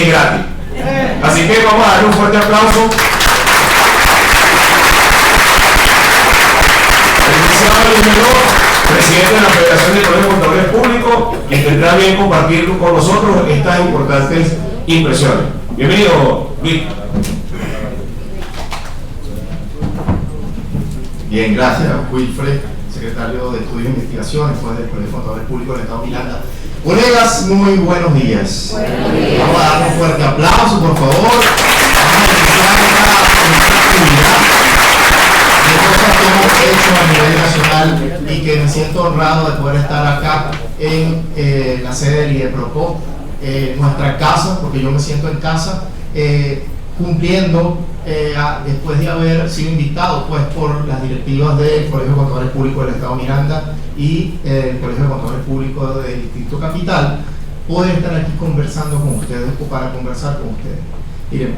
es gratis. Así que vamos a darle un fuerte aplauso al licenciado Luis Meló, presidente de la Federación de Colegios de Contadores Públicos, que tendrá bien compartir con nosotros estas importantes impresiones. Bienvenido, Luis. Bien, gracias, Wilfred, secretario de Estudios e Investigaciones del Colegio de Contadores Públicos del Estado Miranda. Colegas, muy buenos días. Buenos días. Vamos a dar un fuerte aplauso, por favor. Vamos a iniciar esta actividad de cosas que hemos hecho a nivel nacional y que me siento honrado de poder estar acá en la sede del IDEPROCO, nuestra casa, porque yo me siento en casa, cumpliendo después de haber sido invitado pues por las directivas del Colegio de Contadores Públicos del Estado Miranda y el Colegio de Contadores Públicos del Distrito Capital, poder estar aquí conversando con ustedes o para conversar con ustedes. Miren,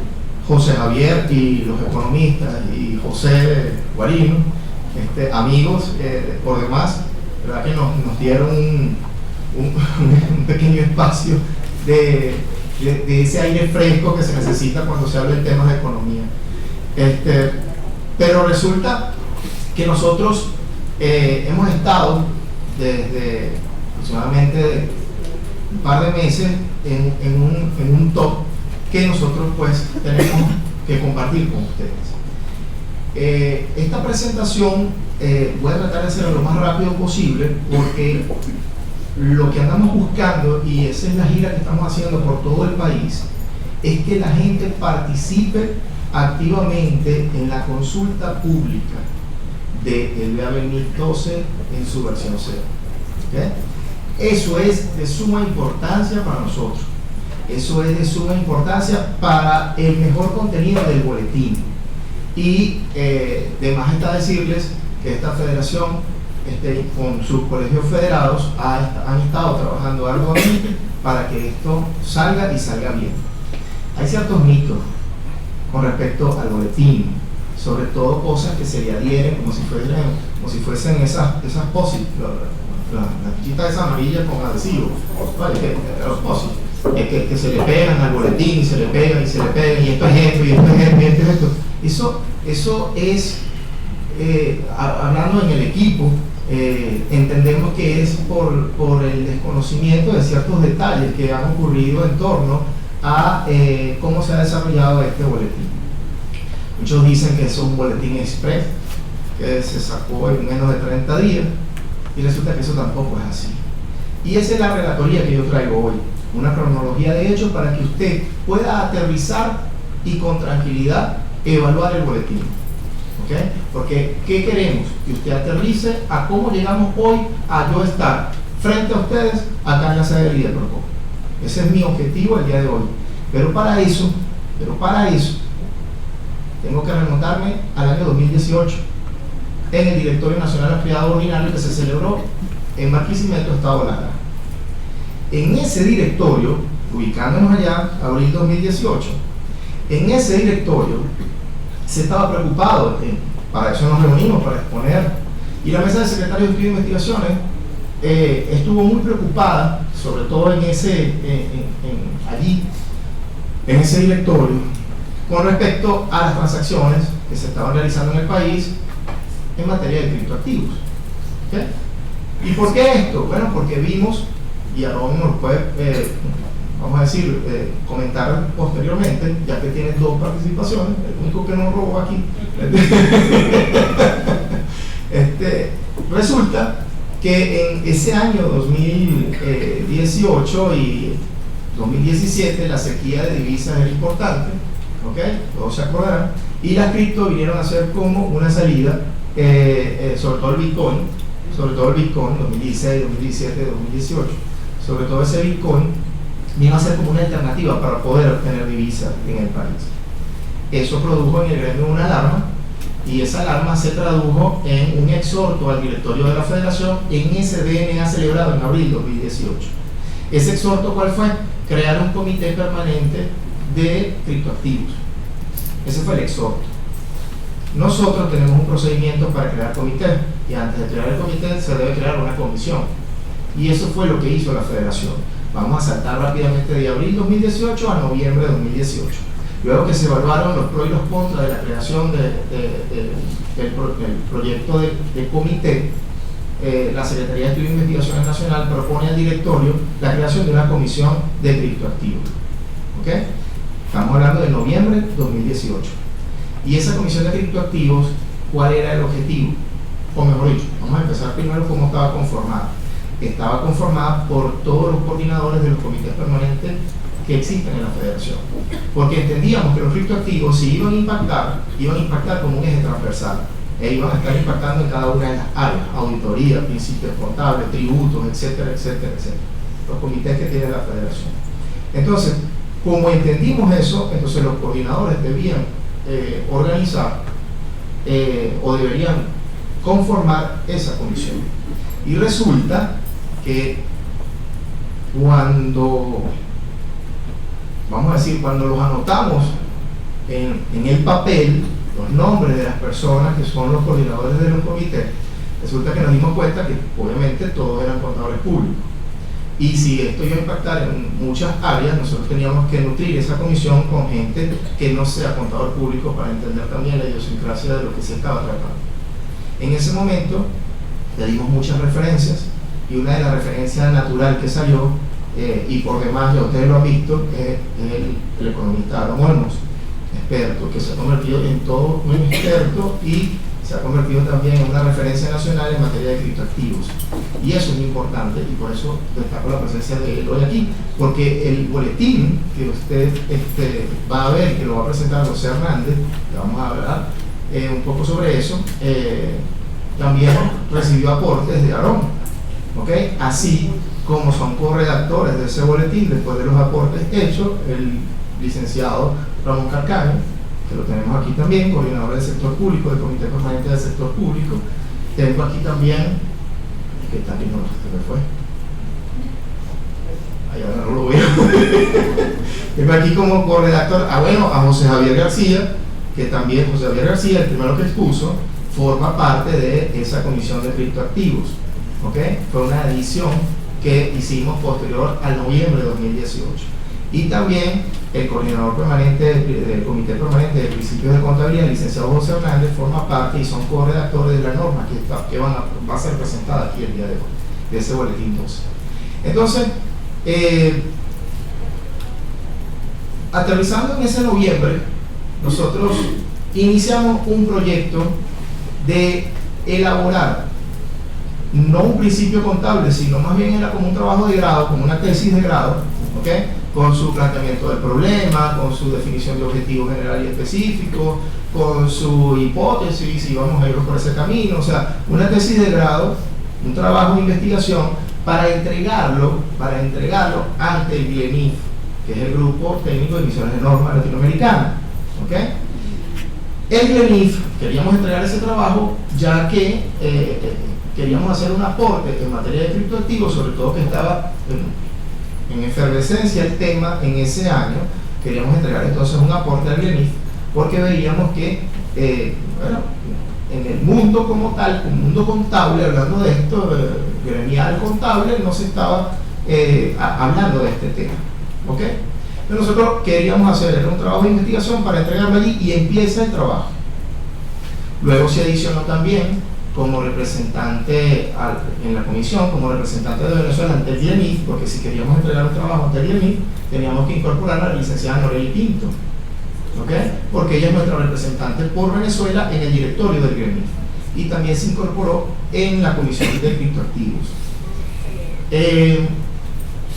José Javier y los economistas y José Guarino, amigos por demás, ¿verdad? Que nos dieron un pequeño espacio de ese aire fresco que se necesita cuando se habla de temas de economía. Pero resulta que nosotros hemos estado desde aproximadamente un par de meses en un top que nosotros pues tenemos que compartir con ustedes. Esta presentación voy a tratar de hacerlo lo más rápido posible porque lo que andamos buscando, y esa es la gira que estamos haciendo por todo el país, es que la gente participe activamente en la consulta pública del BA 2012 en su versión 0. ¿Okay? Eso es de suma importancia para nosotros. Eso es de suma importancia para el mejor contenido del boletín. Y de más está decirles que esta federación con sus colegios federados han estado trabajando arduamente para que esto salga y salga bien. Hay ciertos mitos con respecto al boletín, sobre todo cosas que se le adhieren como si fuesen esas POSIT, las fichitas esas amarillas con adhesivo, ¿vale? Los POSIT, que se le pegan al boletín y se le pegan y se le pegan, y esto es esto y esto es esto y esto es esto. Eso es, hablando en el equipo, entendemos que es por el desconocimiento de ciertos detalles que han ocurrido en torno a cómo se ha desarrollado este boletín. Muchos dicen que es un boletín express que se sacó en menos de 30 días y resulta que eso tampoco es así. Y esa es la relatoría que yo traigo hoy, una cronología de hechos para que usted pueda aterrizar y con tranquilidad evaluar el boletín. ¿Okay? Porque ¿qué queremos? Que usted aterrice a cómo llegamos hoy a yo estar frente a ustedes acá en la sede del IDEPROCO. Ese es mi objetivo el día de hoy. Pero para eso tengo que remontarme al año 2018 en el Directorio Nacional de Criado Ordinario que se celebró en Barquisimeto, Estado Lara. En ese directorio, ubicándonos allá, abril 2018, en ese directorio se estaba preocupado, para eso nos reunimos, para exponer, y la mesa de secretarios de estudio e investigaciones estuvo muy preocupada, sobre todo en allí, en ese directorio, con respecto a las transacciones que se estaban realizando en el país en materia de criptoactivos. ¿Okay? ¿Y por qué esto? Bueno, porque vimos, y Aarón nos puede, vamos a decir, comentar posteriormente, ya que tiene 2 participaciones, el único que no robó aquí. Resulta que en ese año 2018 y 2017 la sequía de divisas era importante, ¿ok? Todos se acordarán, y las cripto vinieron a ser como una salida, sobre todo el Bitcoin 2016, 2017, 2018, sobre todo ese Bitcoin vino a ser como una alternativa para poder obtener divisas en el país. Eso produjo en el gremio una alarma, y esa alarma se tradujo en un exhorto al directorio de la federación en ese DNA celebrado en abril de 2018. Ese exhorto, ¿cuál fue? Crear un comité permanente de criptoactivos. Ese fue el exhorto. Nosotros tenemos un procedimiento para crear comité, y antes de crear el comité se debe crear una comisión, y eso fue lo que hizo la federación. Vamos a saltar rápidamente de abril 2018 a noviembre de 2018. Luego que se evaluaron los pros y los contras de la creación del proyecto de comité, la Secretaría de Estudio e Investigaciones Nacional propone al directorio la creación de una comisión de criptoactivos. ¿Ok? Estamos hablando de noviembre de 2018. Y esa comisión de criptoactivos, ¿cuál era el objetivo? O mejor dicho, vamos a empezar primero cómo estaba conformada. Estaba conformada por todos los coordinadores de los comités permanentes que existen en la federación, porque entendíamos que los criptoactivos, si iban a impactar como un eje transversal, e iban a estar impactando en cada una de las áreas: auditoría, principios contables, tributos, etcétera, etcétera, etcétera, los comités que tiene la federación. Entonces, como entendimos eso, entonces los coordinadores debían organizar o deberían conformar esa comisión. Y resulta que cuando los anotamos en el papel, los nombres de las personas que son los coordinadores de los comités, resulta que nos dimos cuenta que obviamente todos eran contadores públicos. Y si esto iba a impactar en muchas áreas, nosotros teníamos que nutrir esa comisión con gente que no sea contador público para entender también la idiosincrasia de lo que se estaba tratando. En ese momento le dimos muchas referencias, y una de las referencias natural que salió, y por demás ya ustedes lo han visto, es el economista Aaron Olmos, experto, que se ha convertido en todo un experto y se ha convertido también en una referencia nacional en materia de criptoactivos. Y eso es muy importante, y por eso destaco la presencia de él hoy aquí, porque el boletín que usted va a ver, que lo va a presentar José Hernández, que vamos a hablar un poco sobre eso, también recibió aportes de Aaron, ¿okay? Así como son corredactores de ese boletín, después de los aportes hechos, el licenciado Ramón Carcaño, que lo tenemos aquí también, coordinador del sector público, del Comité Permanente del Sector Público. Tengo aquí también, que también no se me fue, ahí ahora no lo veo. Tengo aquí como corredactor a José Javier García, que también José Javier García, el primero que expuso, forma parte de esa comisión de criptoactivos. ¿Okay? Fue una edición que hicimos posterior al noviembre de 2018. Y también el coordinador permanente del Comité Permanente de Principios de Contabilidad, el licenciado José Hernández, forma parte y son co-redactores de la norma que va a ser presentada aquí el día de hoy, de ese boletín 12. Entonces, aterrizando en ese noviembre, nosotros iniciamos un proyecto de elaborar no un principio contable, sino más bien era como un trabajo de grado, como una tesis de grado, ¿okay? Con su planteamiento del problema, con su definición de objetivos general y específico, con su hipótesis, y vamos a ir por ese camino. O sea, una tesis de grado, un trabajo de investigación para entregarlo ante el GLENIF, que es el Grupo Técnico de Emisiones de Normas Latinoamericana, ¿okay? El GLENIF, queríamos entregar ese trabajo ya que queríamos hacer un aporte en materia de criptoactivos, sobre todo que estaba en efervescencia el tema en ese año. Queríamos entregar entonces un aporte al GLENIF, porque veíamos que en el mundo como tal, un mundo contable, hablando de esto, gremial contable, no se estaba hablando de este tema. ¿Ok? Pero nosotros queríamos hacer un trabajo de investigación para entregarlo allí, y empieza el trabajo. Luego se adicionó también como representante en la comisión, como representante de Venezuela ante el GLENIF, porque si queríamos entregar un trabajo ante el GLENIF, teníamos que incorporar a la licenciada Noreli Pinto, ¿okay? Porque ella es nuestra representante por Venezuela en el directorio del GLENIF, y también se incorporó en la comisión de criptoactivos.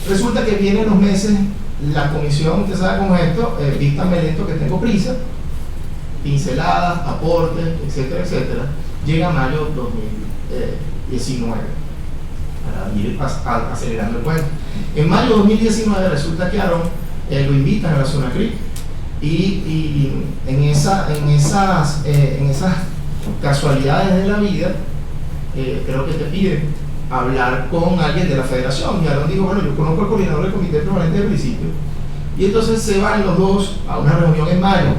Resulta que vienen los meses, la comisión, usted sabe cómo es esto, vístame lento que tengo prisa, pinceladas, aportes, etcétera, etcétera. Llega mayo 2019, para ir acelerando el cuento. En mayo 2019 resulta que Aaron lo invitan a la zona CRIC, y en esas casualidades de la vida, creo que te piden hablar con alguien de la federación, y Aaron dijo, bueno, yo conozco al coordinador del Comité Permanente de Principio, y entonces se van los dos a una reunión en mayo.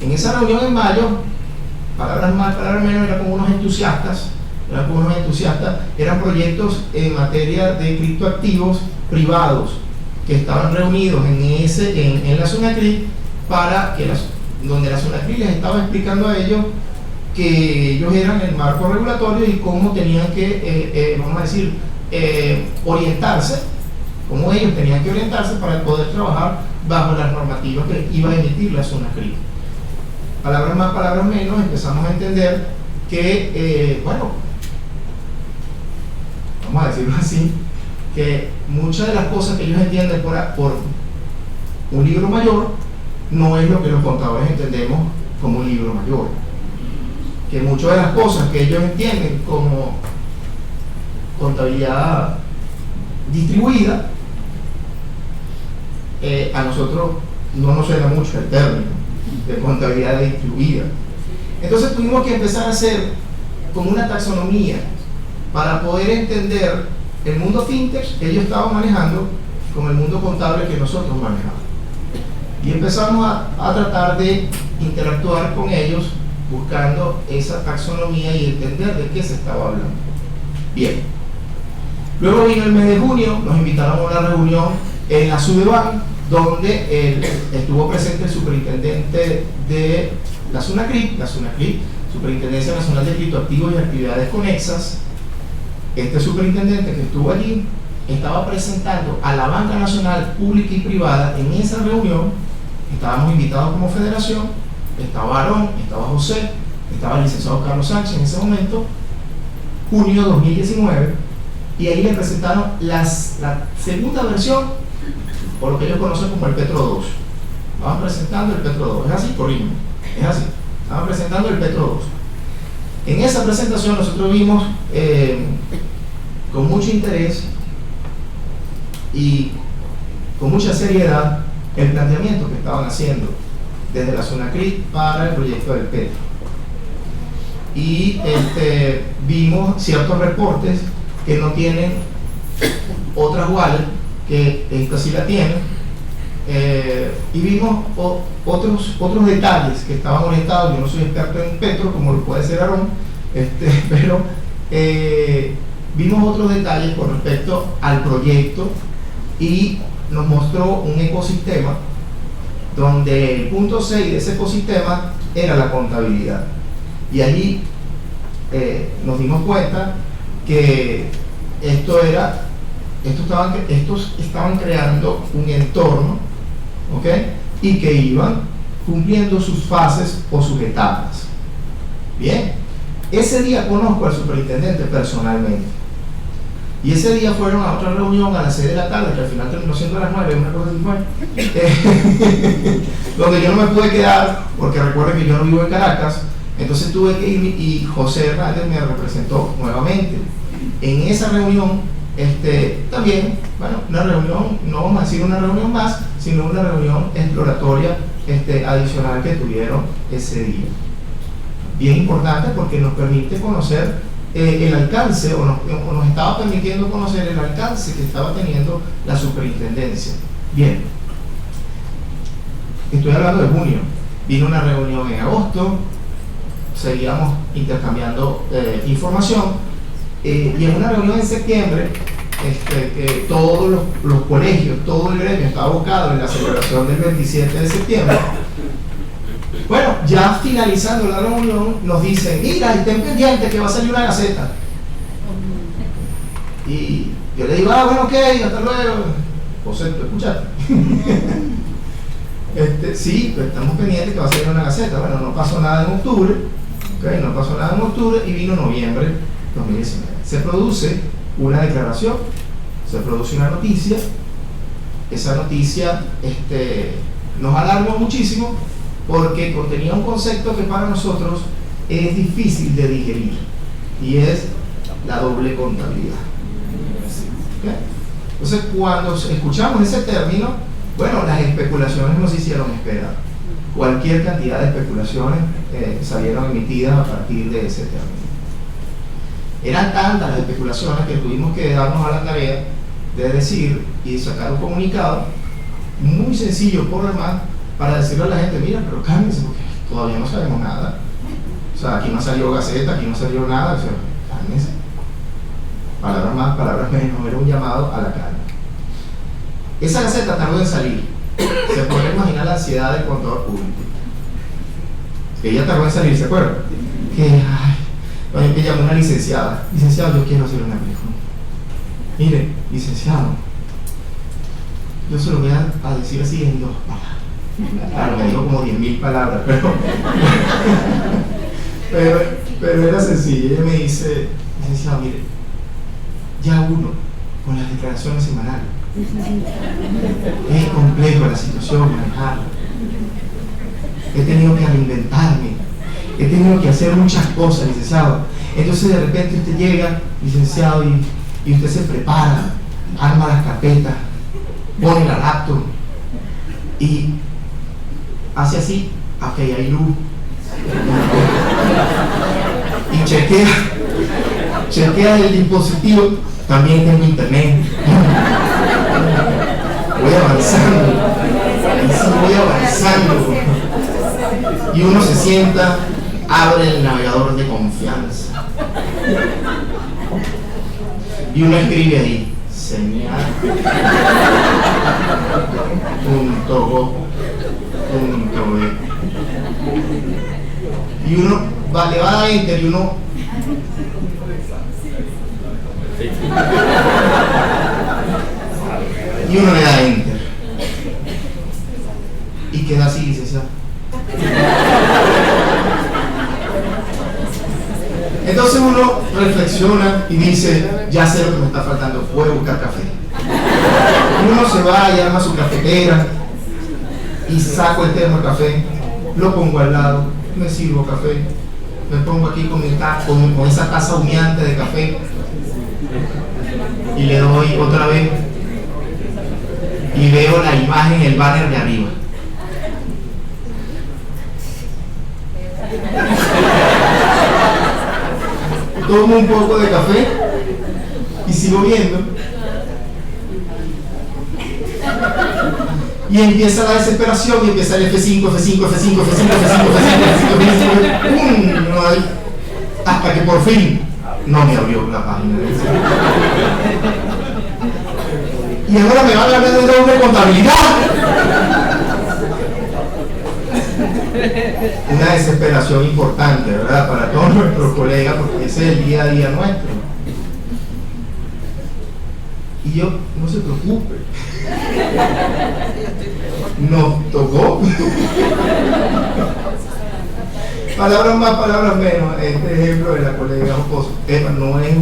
En esa reunión en mayo, palabras más, palabras menos, eran como unos entusiastas, eran proyectos en materia de criptoactivos privados que estaban reunidos en la SUNACRI, donde la SUNACRI les estaba explicando a ellos que ellos eran el marco regulatorio y cómo tenían que, vamos a decir, orientarse, cómo ellos tenían que orientarse para poder trabajar bajo las normativas que iba a emitir la SUNACRI. Palabras más, palabras menos, empezamos a entender que, bueno, vamos a decirlo así, que muchas de las cosas que ellos entienden por un libro mayor no es lo que los contadores entendemos como un libro mayor. Que muchas de las cosas que ellos entienden como contabilidad distribuida, a nosotros no nos suena mucho el término de contabilidad distribuida. Entonces tuvimos que empezar a hacer como una taxonomía para poder entender el mundo fintech que ellos estaban manejando con el mundo contable que nosotros manejamos. Y empezamos a tratar de interactuar con ellos buscando esa taxonomía y entender de qué se estaba hablando. Bien. Luego vino el mes de junio, nos invitaron a una reunión en la SUDEBAN, donde estuvo presente el superintendente de la SUNACRI, Superintendencia Nacional de Criptoactivos y Actividades Conexas. Este superintendente que estuvo allí estaba presentando a la banca nacional pública y privada. En esa reunión estábamos invitados como federación, estaba Aarón, estaba José, estaba el licenciado Carlos Sánchez en ese momento, junio 2019, y ahí le presentaron la segunda versión, o lo que ellos conocen como el Petro 2. Estaban presentando el Petro 2, es así, corrígeme, es así, estaban presentando el Petro 2. En esa presentación nosotros vimos con mucho interés y con mucha seriedad el planteamiento que estaban haciendo desde la SUNACRI para el proyecto del Petro. Y vimos ciertos reportes que no tienen otras wallets, que esta sí la tiene, y vimos otros detalles que estaban orientados. Yo no soy experto en Petro como lo puede ser Aarón, pero vimos otros detalles con respecto al proyecto y nos mostró un ecosistema donde el punto 6 de ese ecosistema era la contabilidad. Y allí nos dimos cuenta que estos estaban creando un entorno, ¿ok? Y que iban cumpliendo sus fases o sus etapas. Bien, ese día conozco al superintendente personalmente. Y ese día fueron a otra reunión a las 6 de la tarde, que al final terminó siendo a las 9, una cosa así fue, donde yo no me pude quedar, porque recuerden que yo no vivo en Caracas. Entonces tuve que ir y José Hernández me representó nuevamente. En esa reunión, también, bueno, una reunión, no vamos a decir una reunión más, sino una reunión exploratoria adicional que tuvieron ese día. Bien importante porque nos permite conocer el alcance, o nos estaba permitiendo conocer el alcance que estaba teniendo la superintendencia. Bien, estoy hablando de junio. Vino una reunión en agosto, seguíamos intercambiando información, y en una reunión en septiembre, que todos los colegios, todo el gremio estaba abocado en la celebración del 27 de septiembre. Bueno, ya finalizando la reunión, nos dicen: mira, estén pendientes que va a salir una gaceta. Y yo le digo: bueno, ok, hasta luego. José, ¿tú escuchaste? Sí, pues estamos pendientes que va a salir una gaceta. Bueno, no pasó nada en octubre, okay, no pasó nada en octubre, y vino noviembre 2019. Se produce una declaración, se produce una noticia. Esa noticia nos alarmó muchísimo, porque contenía un concepto que para nosotros es difícil de digerir, y es la doble contabilidad. ¿Okay? Entonces, cuando escuchamos ese término, bueno, las especulaciones nos hicieron esperar. Cualquier cantidad de especulaciones salieron emitidas a partir de ese término. Eran tantas las especulaciones que tuvimos que darnos a la tarea de decir y sacar un comunicado muy sencillo por demás, para decirle a la gente: mira, pero cálmense, porque todavía no sabemos nada. O sea, aquí no salió gaceta, aquí no salió nada. O sea, cálmense. Palabras más, palabras menos, era un llamado a la calma. Esa gaceta tardó en salir. Se puede imaginar la ansiedad del contador público. Ella tardó en salir, ¿se acuerdan? Que llamó una licenciada. Licenciado, yo quiero hacer una película. Mire, licenciado, yo se lo voy a decir así en 2 palabras. Claro, me dijo como 10.000 palabras, pero era sencillo. Ella me dice, licenciado, mire, ya uno con las declaraciones semanales es complejo la situación, manejarla. He tenido que reinventarme, he tenido que hacer muchas cosas, licenciado. Entonces de repente usted llega, licenciado, y usted se prepara, arma las carpetas, pone la laptop y hace así, ok, hay luz, y chequea el dispositivo, también tengo internet. Voy avanzando, y sí, voy avanzando. Y uno se sienta, abre el navegador de confianza y uno escribe ahí señal.go.be y uno le va a dar enter y uno le da enter y queda así, licenciado. Entonces uno reflexiona y dice, ya sé lo que me está faltando, voy a buscar café. Y uno se va y arma su cafetera y saco el termo de café, lo pongo al lado, me sirvo café, me pongo aquí con esa taza humeante de café y le doy otra vez y veo la imagen, el banner de arriba. Tomo un poco de café y sigo viendo y empieza la desesperación y empieza el F5 hasta que por fin no me abrió la página. Y ahora me van a hablar de doble contabilidad. Una desesperación importante, ¿verdad? Para todos nuestros colegas, porque ese es el día a día nuestro. Y yo, no se preocupe, nos tocó. Palabras más, palabras menos. Este ejemplo de la colega Jocoso no es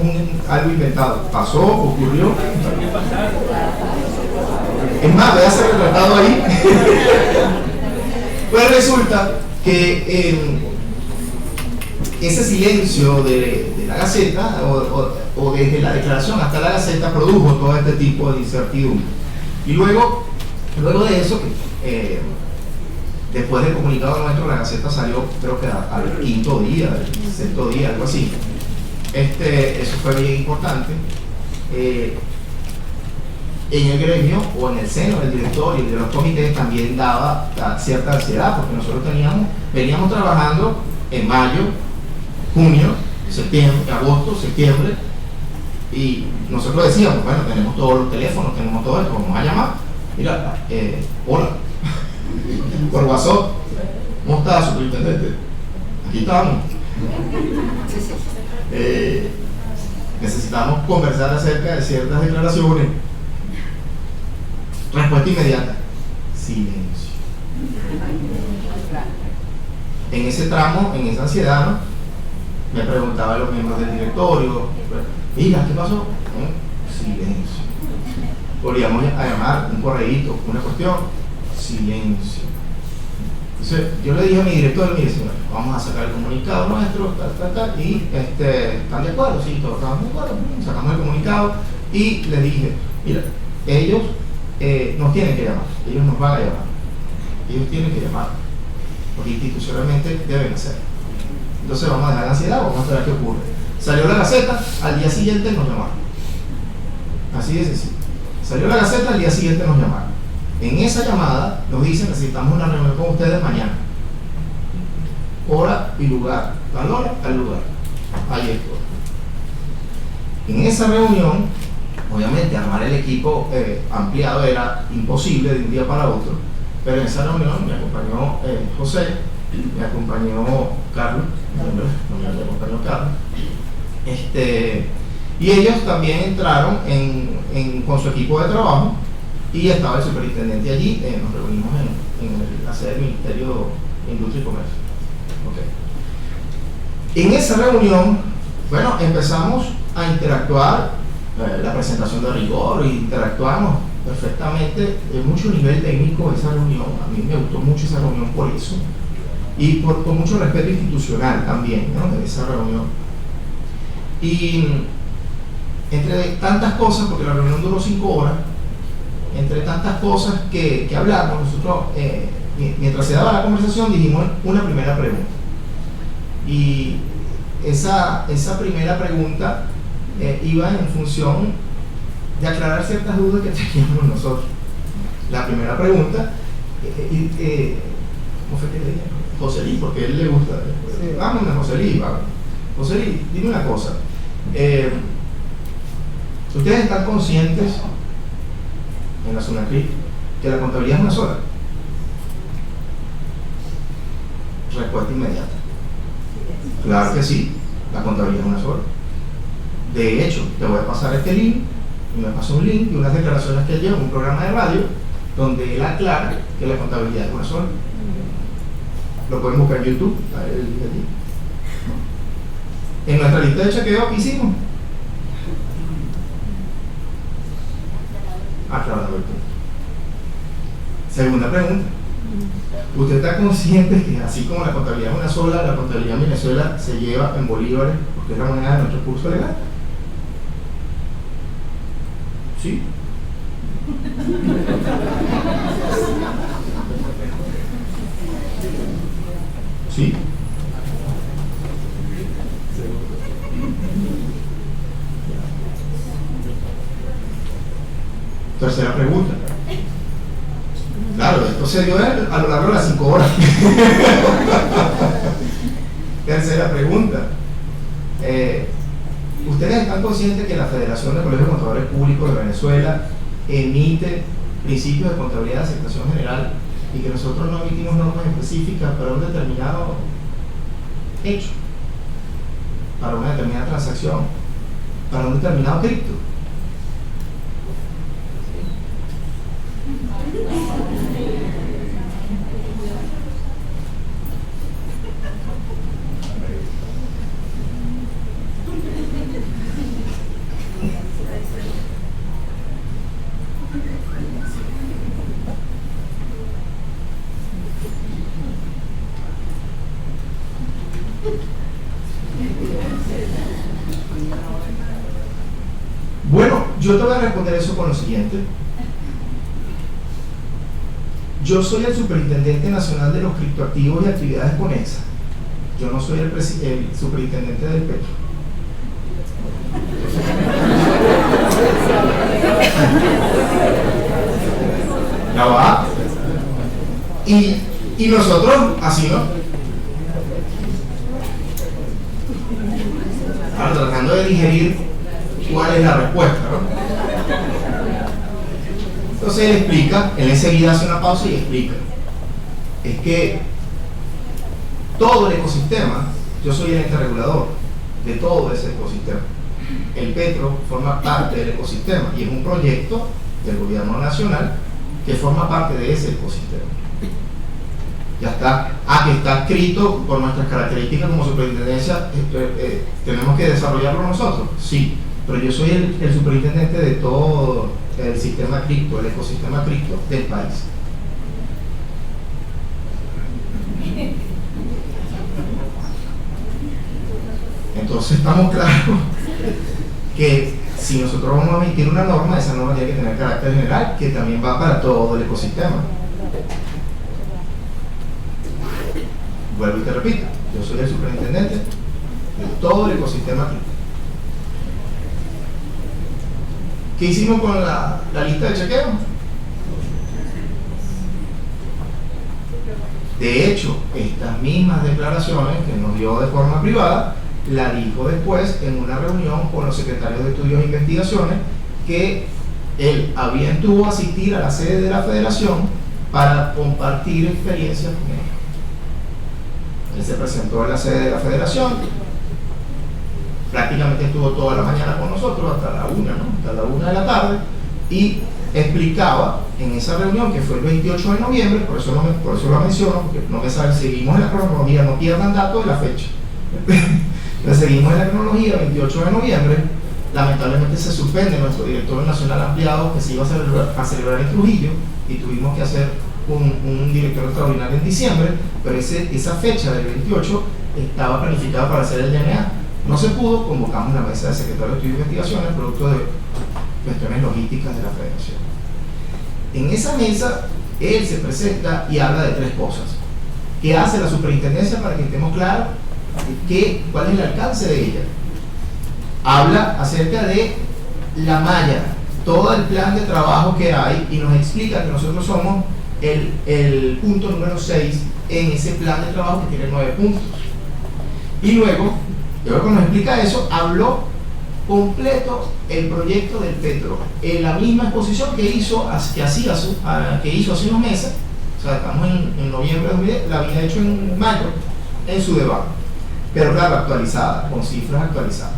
algo inventado, pasó, ocurrió. Es más, voy a ser retratado ahí. Pues resulta que ese silencio de la Gaceta o desde la declaración hasta la Gaceta produjo todo este tipo de incertidumbre. Y luego de eso, después del comunicado nuestro, la Gaceta salió, creo que al 5.º día, al 6.º día, algo así. Eso fue bien importante. En el gremio o en el seno del directorio y de los comités también daba cierta ansiedad, porque nosotros veníamos trabajando en mayo, junio, septiembre, agosto, septiembre, y nosotros decíamos, bueno, tenemos todos los teléfonos, tenemos todo esto, vamos a llamar, mira, hola, por WhatsApp, ¿cómo está, superintendente? Aquí estamos. Necesitamos conversar acerca de ciertas declaraciones. Respuesta inmediata, silencio. En ese tramo, en esa ansiedad, ¿no? Me preguntaban los miembros del directorio, mira, ¿qué pasó? Silencio. Volvíamos a llamar, un correíto, una cuestión, silencio. Entonces, yo le dije a mi director, mire, señor, vamos a sacar el comunicado nuestro, y ¿están de acuerdo? Sí, todos estaban de acuerdo. Sacamos el comunicado y le dije, mira, ellos nos tienen que llamar, ellos nos van a llamar, ellos tienen que llamar, porque institucionalmente deben hacerlo. Entonces vamos a dejar la ansiedad, vamos a esperar qué ocurre. Salió la Gaceta, al día siguiente nos llamaron. Así de sencillo. Salió la Gaceta, al día siguiente nos llamaron. En esa llamada nos dicen, necesitamos una reunión con ustedes mañana. Hora y lugar, tal hora, tal lugar. Ahí estoy. En esa reunión Obviamente armar el equipo ampliado era imposible de un día para otro, pero en esa reunión me acompañó José, me acompañó Carlos, me acompañó Carlos, y ellos también entraron con su equipo de trabajo, y estaba el superintendente allí. Nos reunimos en la sede del Ministerio de Industria y Comercio. En esa reunión, bueno, empezamos a interactuar, la presentación de rigor, y interactuamos perfectamente de mucho nivel técnico esa reunión. A mí me gustó mucho esa reunión por eso, y con mucho respeto institucional también, ¿no?, de esa reunión. Y entre tantas cosas, porque la reunión duró 5 horas, entre tantas cosas que hablamos, nosotros, mientras se daba la conversación, dijimos una primera pregunta. Y esa primera pregunta iba en función de aclarar ciertas dudas que teníamos nosotros. La primera pregunta, ¿cómo fue que le dije? Joselí, porque a él le gusta. Sí. Vámonos, Joselí, vamos. Joselí, dime una cosa. ¿Ustedes están conscientes en la SUNACRIT que la contabilidad es una sola? Respuesta inmediata. Claro que sí, la contabilidad es una sola. De hecho, te voy a pasar este link, y me pasó un link y unas declaraciones que él lleva en un programa de radio donde él aclara que la contabilidad es una sola. Lo pueden buscar en YouTube, está el link allí. En nuestra lista de chequeo, ¿qué hicimos? Aclarando el punto. Segunda pregunta. ¿Usted está consciente que así como la contabilidad es una sola, la contabilidad en Venezuela se lleva en bolívares porque es la moneda de nuestro curso legal? ¿Sí? ¿Sí? Tercera pregunta. Claro, esto se dio a lo largo de las 5 horas. Tercera pregunta. ¿Ustedes están conscientes que la Federación de Colegios de Contadores Públicos de Venezuela emite principios de contabilidad de aceptación general y que nosotros no emitimos normas específicas para un determinado hecho, para una determinada transacción, para un determinado cripto? Bueno, yo te voy a responder eso con lo siguiente. Yo soy el superintendente nacional de los criptoactivos y actividades conexas. Yo no soy el superintendente del Petro. Ya va. Y nosotros, así, ¿no? Ahora, tratando de digerir cuál es la respuesta, ¿no? Entonces él explica, él enseguida hace una pausa y explica. Es que todo el ecosistema, yo soy el ente regulador de todo ese ecosistema. El Petro forma parte del ecosistema y es un proyecto del gobierno nacional que forma parte de ese ecosistema. Ya está, que está escrito por nuestras características como superintendencia, tenemos que desarrollarlo nosotros, sí, pero yo soy el superintendente de todo el sistema cripto, el ecosistema cripto del país. Entonces estamos claros que si nosotros vamos a emitir una norma, esa norma tiene que tener carácter general, que también va para todo el ecosistema. Vuelvo y te repito, yo soy el superintendente de todo el ecosistema cripto. ¿Qué hicimos con la lista de chequeo? De hecho, estas mismas declaraciones que nos dio de forma privada, la dijo después en una reunión con los secretarios de estudios e investigaciones que él tuvo asistir a la sede de la federación para compartir experiencias con él. Él se presentó en la sede de la federación, prácticamente estuvo toda la mañana con nosotros hasta la 1, ¿no? Hasta la 1 de la tarde, y explicaba en esa reunión, que fue el 28 de noviembre, por eso lo menciono, porque no me saben, seguimos en la cronología, no pierdan datos de la fecha. Seguimos en la cronología, 28 de noviembre, lamentablemente se suspende nuestro directorio nacional ampliado que se iba a celebrar en Trujillo, y tuvimos que hacer un directorio extraordinario en diciembre, pero esa fecha del 28 estaba planificada para hacer el DNA. No se pudo, convocamos la mesa de secretario de Estudio e Investigaciones, producto de cuestiones logísticas de la federación. En esa mesa, él se presenta y habla de 3 cosas. ¿Qué hace la superintendencia para que estemos claros? ¿Cuál es el alcance de ella? Habla acerca de la malla, todo el plan de trabajo que hay, y nos explica que nosotros somos el punto número 6 en ese plan de trabajo que tiene 9 puntos. Y luego que nos explica eso, habló completo el proyecto del Petro, en la misma exposición que hizo hace unos meses. O sea, estamos en noviembre de 2010, la había hecho en mayo en su debate, pero claro, actualizada, con cifras actualizadas.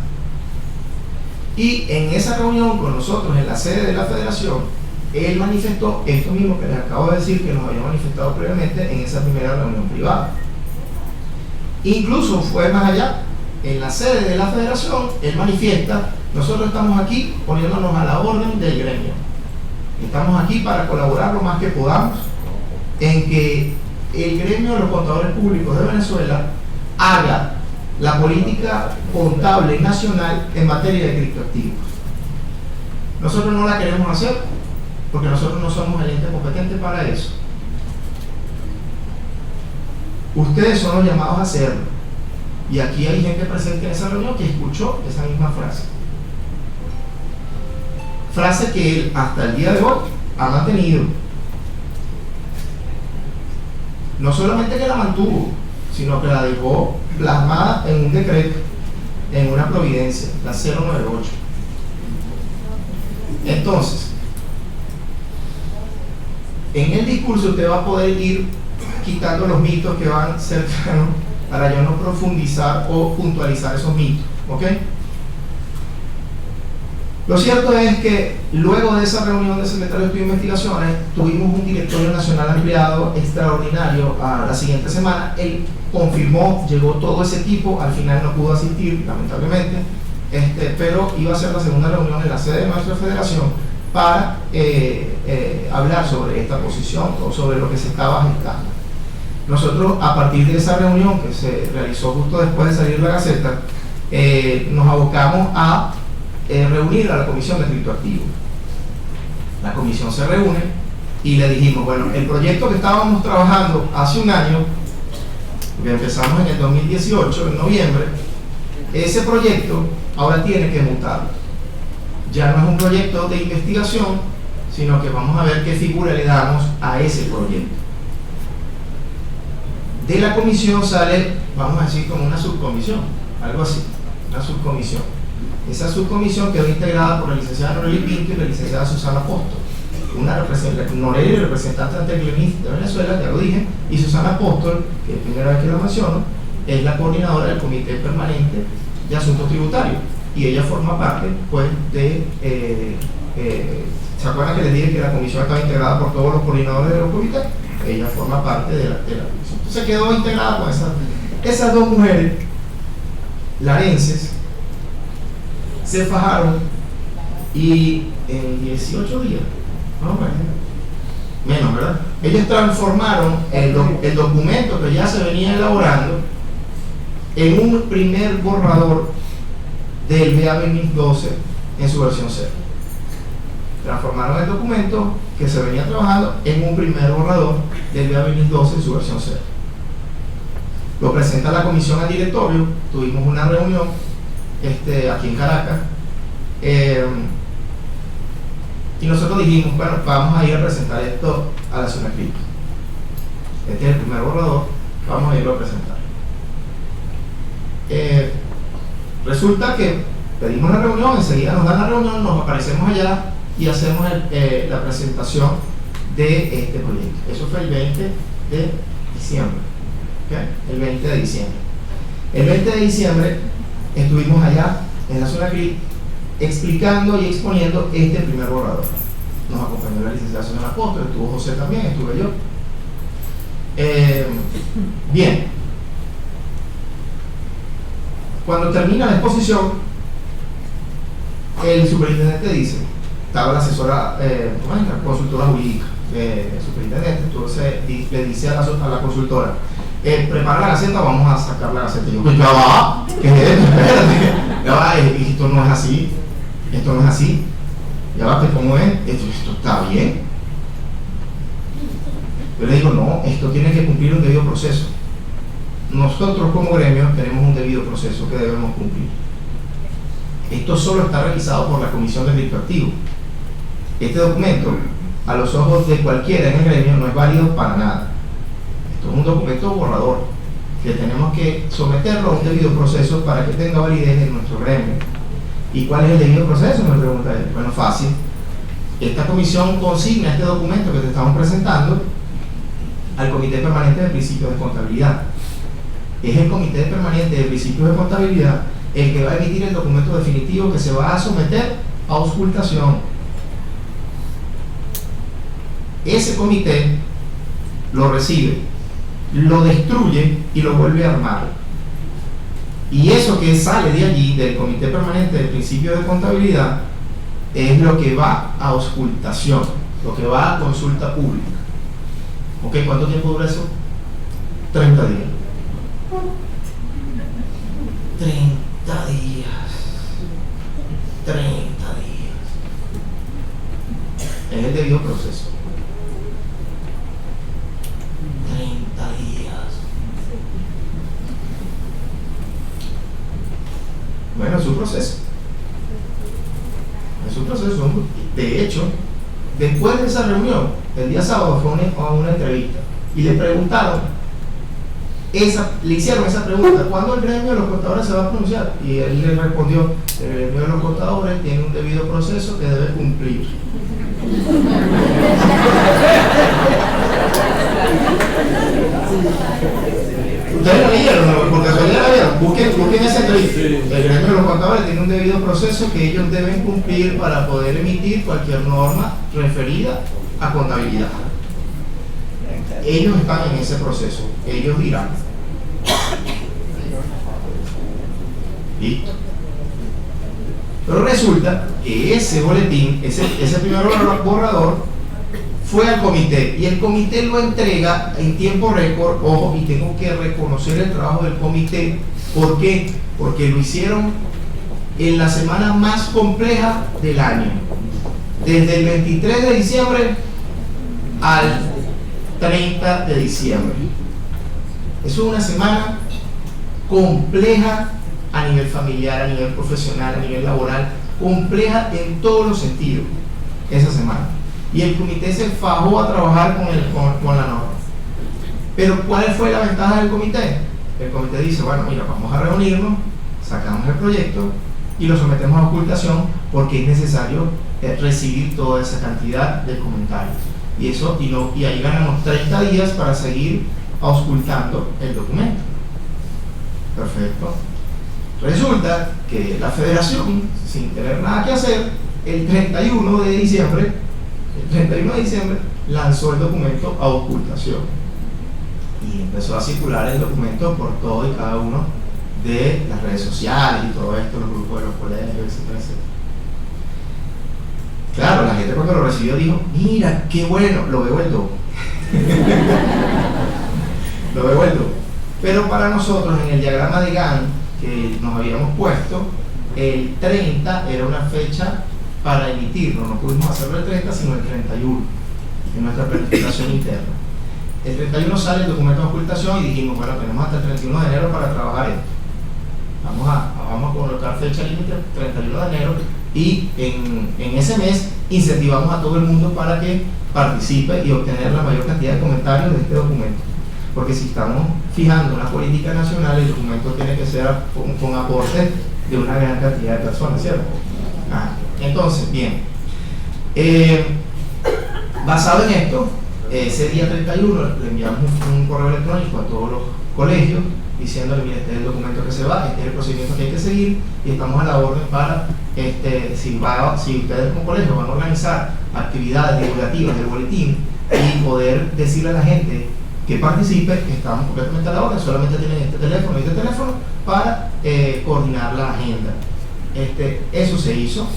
Y en esa reunión con nosotros en la sede de la federación, él manifestó esto mismo que les acabo de decir, que nos había manifestado previamente en esa primera reunión privada. Incluso fue más allá. En la sede de la federación, él manifiesta: nosotros estamos aquí poniéndonos a la orden del gremio. Estamos aquí para colaborar lo más que podamos en que el gremio de los contadores públicos de Venezuela haga la política contable nacional en materia de criptoactivos. Nosotros no la queremos hacer porque nosotros no somos el ente competente para eso. Ustedes son los llamados a hacerlo. Y aquí hay gente presente en esa reunión que escuchó esa misma frase. Frase que él hasta el día de hoy ha mantenido. No solamente que la mantuvo, sino que la dejó plasmada en un decreto, en una providencia, la 098. Entonces, en el discurso usted va a poder ir quitando los mitos que van cercanos, para yo no profundizar o puntualizar esos mitos, ¿ok? Lo cierto es que luego de esa reunión de secretario de Estudio e Investigaciones, tuvimos un directorio nacional ampliado extraordinario a la siguiente semana. Él confirmó, llegó todo ese equipo, al final no pudo asistir, lamentablemente, pero iba a ser la segunda reunión en la sede de nuestra federación para hablar sobre esta posición o sobre lo que se estaba gestando. Nosotros, a partir de esa reunión que se realizó justo después de salir la Gaceta, nos abocamos a reunir a la Comisión de Criptoactivos. La comisión se reúne y le dijimos: bueno, el proyecto que estábamos trabajando hace un año, que empezamos en el 2018, en noviembre, ese proyecto ahora tiene que mutar. Ya no es un proyecto de investigación, sino que vamos a ver qué figura le damos a ese proyecto. De la comisión sale, vamos a decir, como una subcomisión, algo así, una subcomisión. Esa subcomisión quedó integrada por la licenciada Noreli Pinto y la licenciada Susana Apóstol. Noreli, representante ante el GLENIF de Venezuela, ya lo dije, y Susana Apóstol, que es la primera vez que la menciono, es la coordinadora del Comité Permanente de Asuntos Tributarios, y ella forma parte, pues, ¿se acuerdan que les dije que la comisión estaba integrada por todos los coordinadores de los comités? Ella forma parte de la comisión. Entonces quedó integrada con esas dos mujeres larenses. Se fajaron y en 18 días, no, menos, ¿verdad? Ellos transformaron el documento que ya se venía elaborando en un primer borrador del BA 2012 en su versión 0. Transformaron el documento que se venía trabajando en un primer borrador del BA 2012 en su versión 0. Lo presenta la comisión al directorio. Tuvimos una reunión aquí en Caracas, y nosotros dijimos: bueno, vamos a ir a presentar esto a la SUNACRIP. Este es el primer borrador, vamos a irlo a presentar. Resulta que Pedimos la reunión, enseguida nos dan la reunión, nos aparecemos allá y hacemos la presentación de este proyecto. Eso fue el 20 de diciembre. ¿Okay? El 20 de diciembre. El 20 de diciembre estuvimos allá en la zona CRIP explicando y exponiendo este primer borrador. Nos acompañó la licenciada señora Apóstol, estuvo José también, estuve yo. Bien. Cuando termina la exposición, el superintendente dice, estaba la asesora, la consultora jurídica, el superintendente, entonces le dice a la consultora, prepara la gaceta, vamos a sacar la gaceta. Y yo, pues ya va, ¿qué es esto? Espérate, ya va, y esto no es así, esto no es así, ya va, ¿cómo es? Esto está bien. Yo le digo, no, esto tiene que cumplir un debido proceso. Nosotros como gremio tenemos un debido proceso que debemos cumplir. Esto solo está revisado por la Comisión de Delito Activo. Este documento, a los ojos de cualquiera en el gremio, no es válido para nada. Esto es un documento borrador que tenemos que someterlo a un debido proceso para que tenga validez en nuestro gremio. ¿Y cuál es el debido proceso? Me pregunta él. Bueno, fácil. Esta comisión consigna este documento que te estamos presentando al Comité Permanente de Principios de Contabilidad. Es el Comité Permanente de Principios de Contabilidad el que va a emitir el documento definitivo que se va a someter a auscultación. Ese comité lo recibe, lo destruye y lo vuelve a armar. Y eso que sale de allí, del Comité Permanente de Principios de Contabilidad, es lo que va a auscultación, lo que va a consulta pública. ¿Ok? ¿Cuánto tiempo dura eso? 30 días. 30 días. 30 días. Es el debido proceso. 30 días. Bueno, es su proceso. Es su proceso. De hecho, después de esa reunión, el día sábado fue a una entrevista y le preguntaron, le hicieron esa pregunta, ¿cuándo el gremio de los contadores se va a pronunciar? Y él le respondió, el gremio de los contadores tiene un debido proceso que debe cumplir. Ustedes lo leyeron, ¿no? Por casualidad la vieron. Busquen esa entrevista. El gremio de los contadores tiene un debido proceso que ellos deben cumplir para poder emitir cualquier norma referida a contabilidad. Ellos están en ese proceso, ellos dirán. ¿Listo? Pero resulta que ese boletín, ese primer borrador, fue al comité y el comité lo entrega en tiempo récord. Ojo, y tengo que reconocer el trabajo del comité. ¿Por qué? Porque lo hicieron en la semana más compleja del año, desde el 23 de diciembre al 30 de diciembre. Eso es una semana compleja a nivel familiar, a nivel profesional, a nivel laboral, compleja en todos los sentidos esa semana. Y el comité se fajó a trabajar con la norma. Pero ¿cuál fue la ventaja del comité? El comité dice, bueno, mira, vamos a reunirnos, sacamos el proyecto y lo sometemos a ocultación porque es necesario recibir toda esa cantidad de comentarios. Y ahí ganamos 30 días para seguir auscultando el documento. Perfecto. Resulta que la federación, sin tener nada que hacer, el 31 de diciembre lanzó el documento a ocultación y empezó a circular el documento por todo y cada uno de las redes sociales y todo esto, los grupos de los colegios, etcétera, etcétera. Claro, la gente cuando lo recibió dijo, mira, qué bueno, lo veo el do. Lo veo el do. Pero para nosotros, en el diagrama de Gantt que nos habíamos puesto, el 30 era una fecha para emitirlo. No pudimos hacerlo el 30, sino el 31, en nuestra planificación interna. El 31 sale el documento de ocultación y dijimos, bueno, tenemos hasta el 31 de enero para trabajar esto. Vamos a colocar fecha límite el 31 de enero y en ese mes incentivamos a todo el mundo para que participe y obtener la mayor cantidad de comentarios de este documento. Porque si estamos fijando una política nacional, el documento tiene que ser con aportes de una gran cantidad de personas, ¿cierto? Entonces, bien, basado en esto, ese día 31 le enviamos un correo electrónico a todos los colegios diciéndole: mire, este es el documento que se va, este es el procedimiento que hay que seguir, y estamos a la orden para, si ustedes como colegio van a organizar actividades divulgativas del boletín y poder decirle a la gente que participe, estamos completamente a la orden. Solamente tienen este teléfono para coordinar la agenda. Eso se hizo,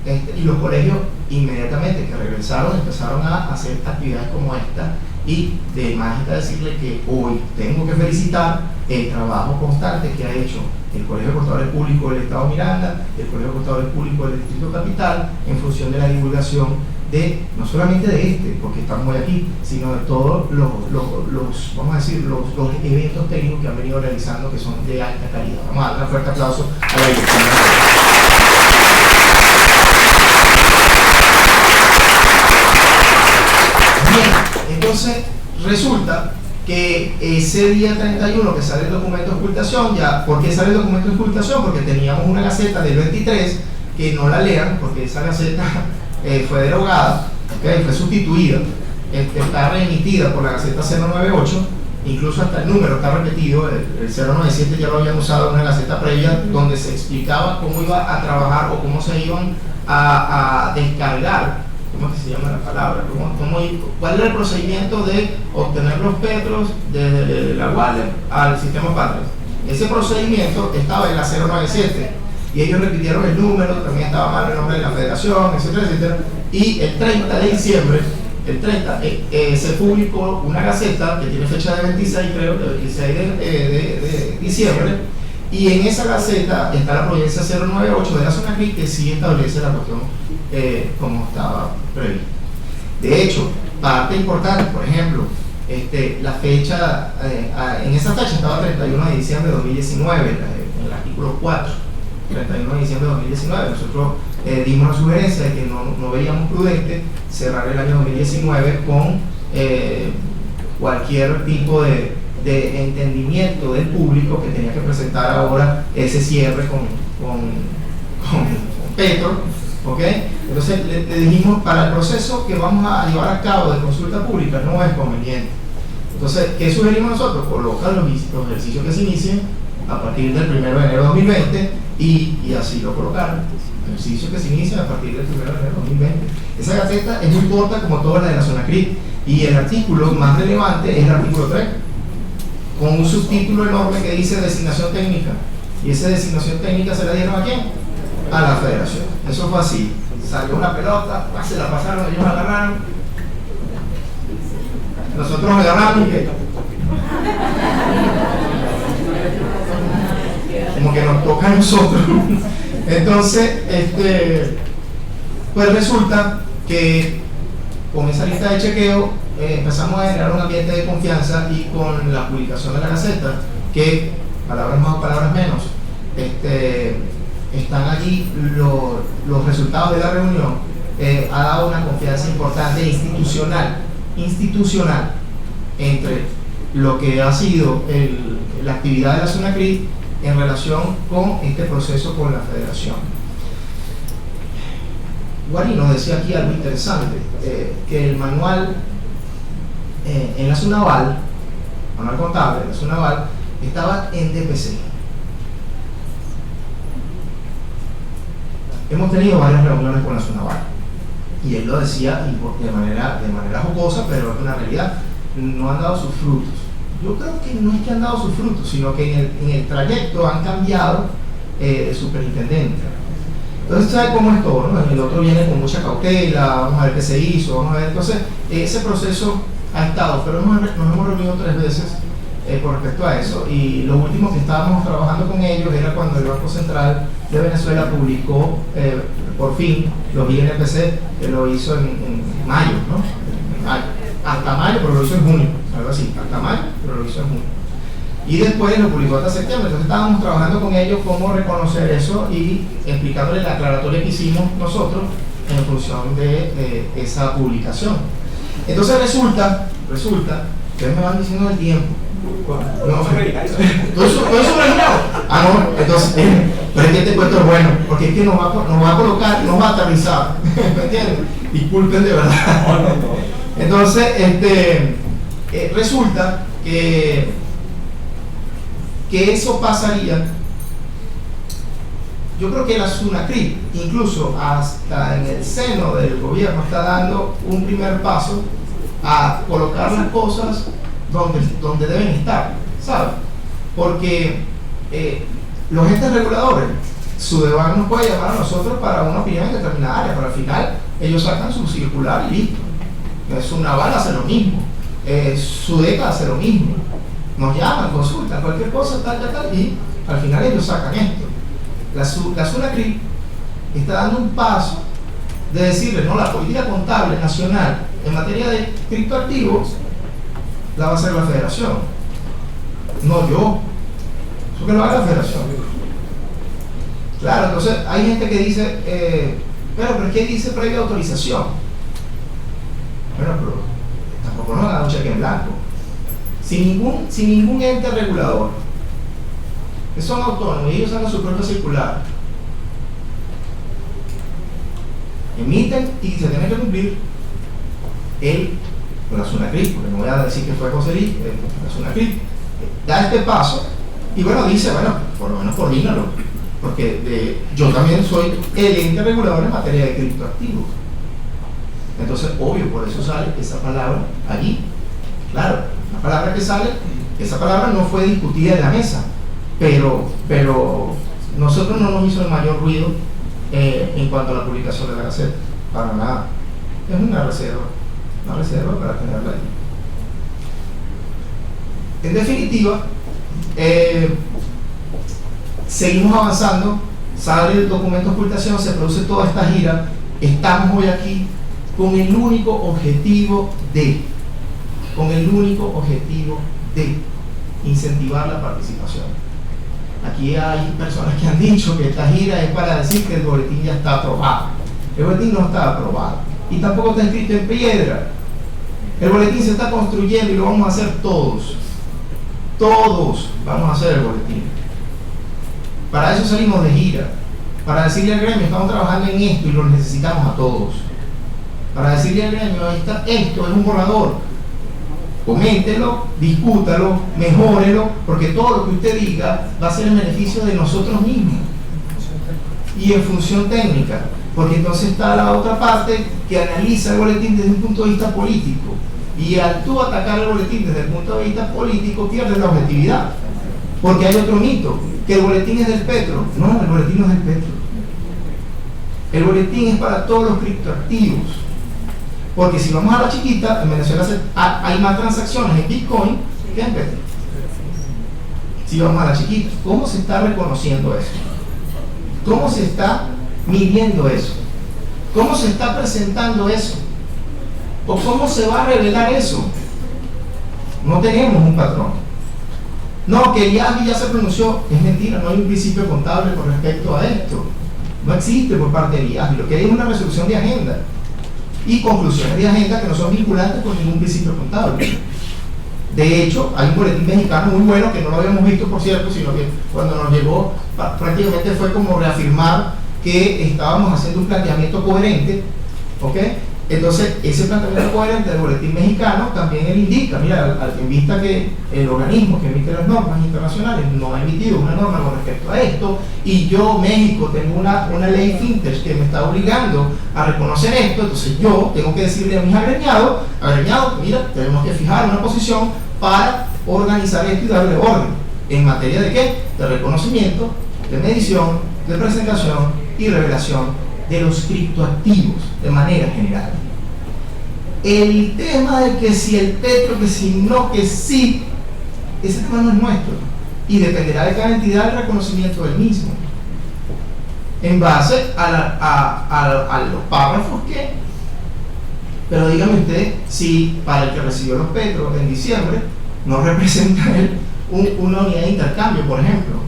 y los colegios inmediatamente que regresaron empezaron a hacer actividades como esta, y de más está decirle que hoy tengo que felicitar el trabajo constante que ha hecho el Colegio de Contadores Públicos del Estado Miranda, el Colegio de Contadores Públicos del Distrito Capital, en función de la divulgación de, no solamente de porque estamos hoy aquí, sino de todos los vamos a decir, los eventos técnicos que han venido realizando, que son de alta calidad. Vamos a dar un fuerte aplauso a la dirección. Bien, entonces resulta que ese día 31 que sale el documento de ocultación, ¿por qué sale el documento de ocultación? Porque teníamos una gaceta del 23 que no la lean, porque esa gaceta fue derogada, fue sustituida, está reemitida por la Gaceta 098, incluso hasta el número está repetido. El 097 ya lo habían usado en una gaceta previa donde se explicaba cómo iba a trabajar o cómo se iban a descargar, ¿cómo se llama la palabra? ¿Cuál era el procedimiento de obtener los petros desde la wallet al sistema Patrias? Ese procedimiento estaba en la 097 y ellos repitieron el número, también estaba mal el nombre de la federación, etcétera, etcétera. Y el 30 de diciembre, se publicó una gaceta que tiene fecha de 26, creo, de 26 de diciembre, y en esa gaceta está la providencia 098 de la zona CRIC, que sí establece la cuestión como estaba previsto. De hecho, parte importante, por ejemplo, la fecha, en esa fecha estaba 31 de diciembre de 2019, en el artículo 4. 31 de diciembre de 2019, nosotros dimos la sugerencia de que no veíamos prudente cerrar el año 2019 con cualquier tipo de entendimiento del público que tenía que presentar ahora ese cierre con Petro, ¿ok? Entonces le dijimos: para el proceso que vamos a llevar a cabo de consulta pública no es conveniente. Entonces, ¿qué sugerimos nosotros? Colocar los ejercicios que se inicien a partir del 1 de enero de 2020, y así lo colocaron. Ejercicio que se inicia a partir del 1 de enero de 2020. Esa gaceta es muy corta, como todas las de la zona CRIC, y el artículo más relevante es el artículo 3, con un subtítulo enorme que dice designación técnica. Y esa designación técnica se la dieron ¿a quién? A la federación. Eso fue así. Salió una pelota, se la pasaron, ellos agarraron. Nosotros agarramos y como que nos toca a nosotros. Entonces, pues resulta que con esa lista de chequeo empezamos a generar un ambiente de confianza, y con la publicación de la Gaceta, que palabras más o palabras menos, están allí los resultados de la reunión, ha dado una confianza importante institucional entre lo que ha sido la actividad de la zona CRIC en relación con este proceso con la federación. Guari nos decía aquí algo interesante, que el manual en la SUNAVAL, manual contable de la SUNAVAL, estaba en DPC. Hemos tenido varias reuniones con la SUNAVAL, y él lo decía de manera jocosa, pero es una realidad. No han dado sus frutos. Yo creo que no es que han dado sus frutos, sino que en el trayecto han cambiado de superintendente. Entonces, ¿sabe cómo es todo, no? El otro viene con mucha cautela, vamos a ver qué se hizo, vamos a ver. Entonces, ese proceso ha estado, pero nos hemos reunido 3 veces con respecto a eso, y lo último que estábamos trabajando con ellos era cuando el Banco Central de Venezuela publicó por fin los INPC, que lo hizo en mayo, ¿no? En mayo. Hasta mayo, pero lo hizo en junio, algo así, hasta mayo, pero lo hizo en junio. Y después lo publicó hasta septiembre. Entonces estábamos trabajando con ellos cómo reconocer eso y explicándoles la aclaratoria que hicimos nosotros en función de esa publicación. Entonces resulta, ustedes me van diciendo el tiempo, No, todo eso original. Ah, no, entonces, pero es que este cuento es bueno, porque es que nos va a colocar, nos va a aterrizar. ¿Me entiendes? Disculpen de verdad. Entonces, resulta que eso pasaría. Yo creo que la SUNACRIP, incluso hasta en el seno del gobierno, está dando un primer paso a colocar las cosas donde deben estar, ¿sabes? Porque los entes reguladores, SUDEBAN nos puede llamar a nosotros para una opinión en determinada área, pero al final ellos sacan su circular y listo. SUNAVAL hace lo mismo, SUDECA hace lo mismo, nos llaman, consultan, cualquier cosa, tal, y al final ellos sacan esto. La SUNACRIP está dando un paso de decirle, no, la política contable nacional en materia de criptoactivos la va a hacer la federación, no yo. Eso que lo haga la federación. Claro, entonces hay gente que dice, pero ¿qué dice previa autorización? Bueno, pero tampoco nos dan un cheque en blanco. Sin ningún ente regulador, que son autónomos y ellos sacan su propia circular, emiten y se tiene que cumplir con la SUNACRIP, porque no voy a decir que fue José Luis, la SUNACRIP da este paso y bueno, dice, bueno, por lo menos coordínalo, porque yo también soy el ente regulador en materia de criptoactivos. Entonces, obvio, por eso sale esa palabra allí. Claro, la palabra que sale, esa palabra no fue discutida en la mesa, pero nosotros no nos hizo el mayor ruido en cuanto a la publicación de la Gaceta, para nada. Es una reserva para tenerla ahí. En definitiva, seguimos avanzando, sale el documento de ocultación, se produce toda esta gira, estamos hoy aquí con el único objetivo de incentivar la participación. Aquí hay personas que han dicho que esta gira es para decir que el boletín ya está aprobado. El boletín no está aprobado y tampoco está escrito en piedra. El boletín se está construyendo y lo vamos a hacer todos vamos a hacer el boletín. Para eso salimos de gira, para decirle al gremio, estamos trabajando en esto y lo necesitamos a todos. Para decirle al gremio, esto es un borrador, coméntelo, discútalo, mejórelo, porque todo lo que usted diga va a ser en beneficio de nosotros mismos y en función técnica, porque entonces está la otra parte que analiza el boletín desde un punto de vista político, y al tú atacar el boletín desde el punto de vista político pierdes la objetividad, porque hay otro mito, que el boletín es del Petro. No, el boletín no es del Petro, el boletín es para todos los criptoactivos. Porque si vamos a la chiquita, en Venezuela hay más transacciones en Bitcoin que en Petro. Si vamos a la chiquita, ¿cómo se está reconociendo eso? ¿Cómo se está midiendo eso? ¿Cómo se está presentando eso? ¿O cómo se va a revelar eso? No tenemos un patrón. No, que el IASBI ya se pronunció, es mentira, no hay un principio contable con respecto a esto. No existe por parte del IASBI, lo que hay es una resolución de agenda y conclusiones de agenda que no son vinculantes con ningún principio contable. De hecho, hay un boletín mexicano muy bueno que no lo habíamos visto, por cierto, sino que cuando nos llegó prácticamente fue como reafirmar que estábamos haciendo un planteamiento coherente, ¿ok? Entonces, ese planteamiento coherente del boletín mexicano también él indica, mira, en vista que el organismo que emite las normas internacionales no ha emitido una norma con respecto a esto, y yo, México, tengo una ley fintech que me está obligando a reconocer esto, entonces yo tengo que decirle a mis agremiados, mira, tenemos que fijar una posición para organizar esto y darle orden. ¿En materia de qué? De reconocimiento, de medición, de presentación y revelación de los criptoactivos de manera general. El tema de que si el Petro, que si no, que sí, ese tema no es nuestro y dependerá de cada entidad el reconocimiento del mismo en base a los párrafos que. Pero dígame usted si para el que recibió los Petro en diciembre no representa él una unidad de intercambio, por ejemplo.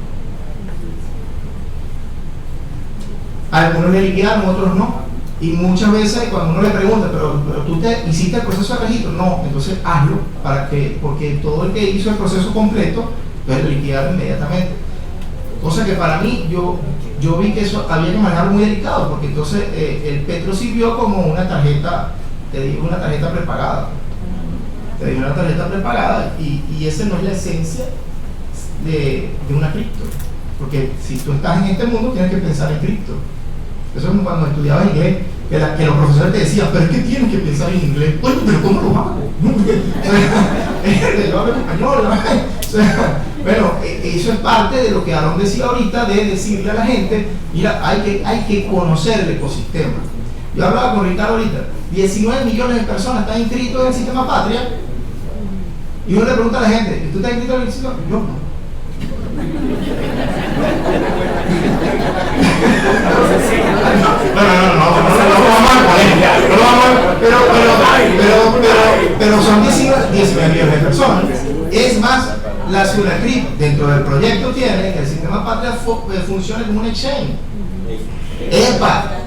Algunos le liquidaron, otros no. Y muchas veces cuando uno le pregunta, pero tú hiciste el proceso de registro, no, entonces hazlo porque todo el que hizo el proceso completo, pues liquidarlo inmediatamente. Cosa que para mí, yo vi que eso había que manejarlo muy delicado, porque entonces el Petro sirvió como una tarjeta, te digo, una tarjeta prepagada. Te digo, una tarjeta prepagada y esa no es la esencia de una cripto. Porque si tú estás en este mundo, tienes que pensar en cripto. Eso es como cuando estudiabas inglés, que los profesores te decían, pero es que tienes que pensar en inglés. Oye, pero ¿cómo lo hago? Yo hablo español. Bueno, eso es parte de lo que Aarón decía ahorita, de decirle a la gente, mira, hay que conocer el ecosistema. Yo hablaba con Ricardo ahorita, 19 millones de personas están inscritos en el sistema Patria, y uno le pregunta a la gente, ¿tú estás inscrito en el sistema? Yo no. Pero son 19 millones de personas. Es más, la Ciudadcrip dentro del proyecto tiene que el sistema Patria funcione como un exchange.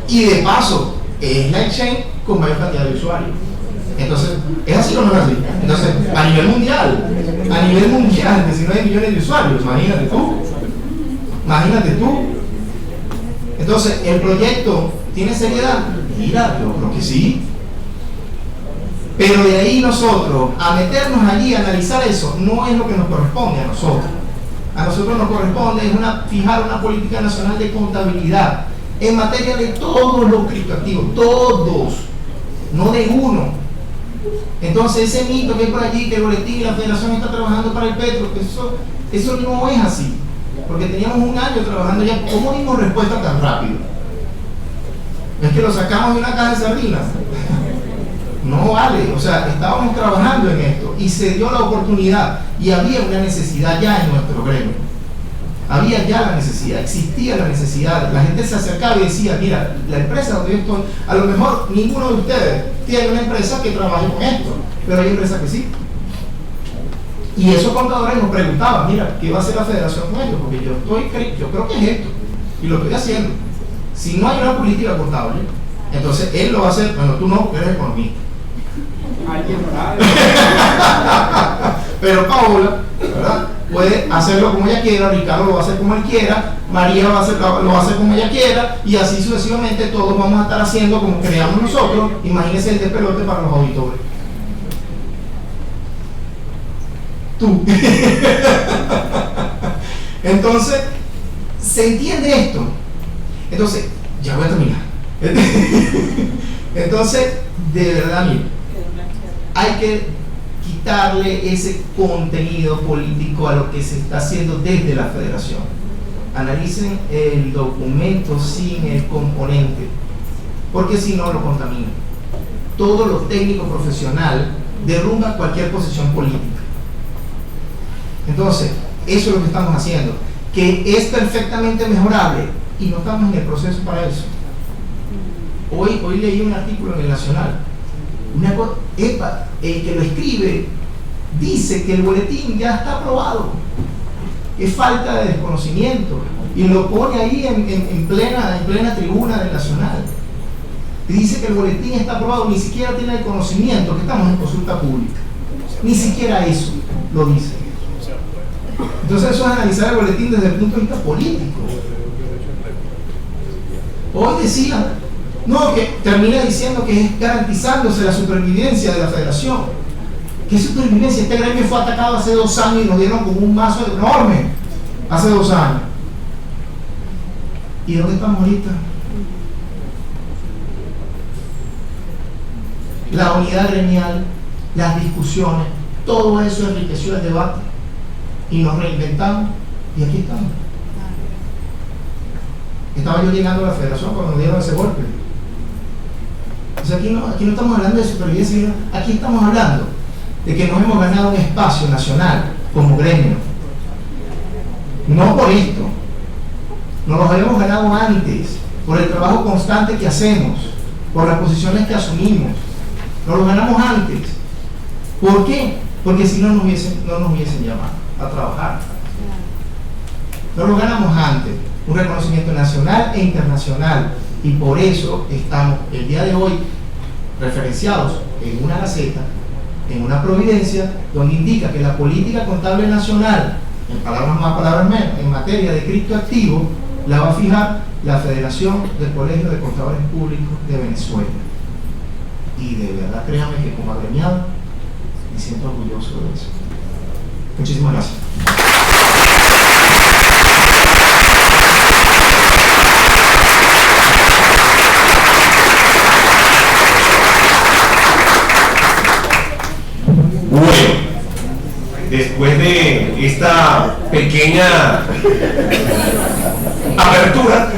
Y de paso, es la exchange con mayor cantidad de usuarios. Entonces, ¿es así o no es así? Entonces, a nivel mundial, 19 millones de usuarios, imagínate tú. Entonces, ¿el proyecto tiene seriedad? Mira, yo creo que sí. Pero de ahí nosotros, a meternos allí, a analizar eso, no es lo que nos corresponde a nosotros. A nosotros nos corresponde fijar una política nacional de contabilidad en materia de todos los criptoactivos, todos, no de uno. Entonces ese mito que hay por allí, que el boletín y la federación está trabajando para el Petro, eso no es así, porque teníamos un año trabajando ya. ¿Cómo dimos respuesta tan rápido? Es que lo sacamos de una caja de sardinas. No vale, o sea, estábamos trabajando en esto y se dio la oportunidad y había una necesidad ya en nuestro gremio. Había ya la necesidad, existía la necesidad. La gente se acercaba y decía, mira, la empresa donde yo estoy, a lo mejor ninguno de ustedes tiene una empresa que trabaje con esto, pero hay empresas que sí. Y esos contadores nos preguntaban, mira, ¿qué va a hacer la federación con esto? Porque yo creo que es esto, y lo estoy haciendo. Si no hay una política contable, entonces él lo va a hacer. Bueno, tú no, eres economista. Pero Paola, ¿verdad?, puede hacerlo como ella quiera, Ricardo lo va a hacer como él quiera, María lo va a hacer como ella quiera, y así sucesivamente todos vamos a estar haciendo como creamos nosotros. Imagínense el despelote para los auditores. Tú. Entonces, ¿se entiende esto? Entonces, ya voy a terminar. Entonces, de verdad, mira, hay que quitarle ese contenido político a lo que se está haciendo desde la federación. Analicen el documento sin el componente, porque si no lo contamina. Todo lo técnico profesional derrumba cualquier posición política. Entonces, eso es lo que estamos haciendo, que es perfectamente mejorable y no estamos en el proceso para eso. Hoy leí un artículo en el Nacional. El que lo escribe dice que el boletín ya está aprobado, es falta de desconocimiento, y lo pone ahí en plena tribuna del Nacional, y dice que el boletín está aprobado, ni siquiera tiene el conocimiento que estamos en consulta pública, ni siquiera eso lo dice. Entonces eso es analizar el boletín desde el punto de vista político. Hoy decía, no, que termina diciendo que es garantizándose la supervivencia de la federación. ¿Qué supervivencia? Este gremio fue atacado hace 2 años y nos dieron como un mazo enorme hace 2 años. ¿Y dónde estamos ahorita? La unidad gremial, las discusiones, todo eso enriqueció el debate y nos reinventamos y aquí estamos. Estaba yo llegando a la federación cuando nos dieron ese golpe. O sea, aquí no estamos hablando de supervivencia, aquí estamos hablando de que nos hemos ganado un espacio nacional como gremio. No por esto, nos los habíamos ganado antes, por el trabajo constante que hacemos, por las posiciones que asumimos. Nos los ganamos antes. ¿Por qué? Porque si no nos hubiesen llamado a trabajar. Nos los ganamos antes. Un reconocimiento nacional e internacional Y por eso estamos el día de hoy referenciados en una gaceta, en una providencia, donde indica que la política contable nacional, en palabras más, palabras menos, en materia de criptoactivos, la va a fijar la Federación del Colegio de Contadores Públicos de Venezuela. Y de verdad, créanme que como agremiado me siento orgulloso de eso. Muchísimas gracias. Bueno, después de esta pequeña apertura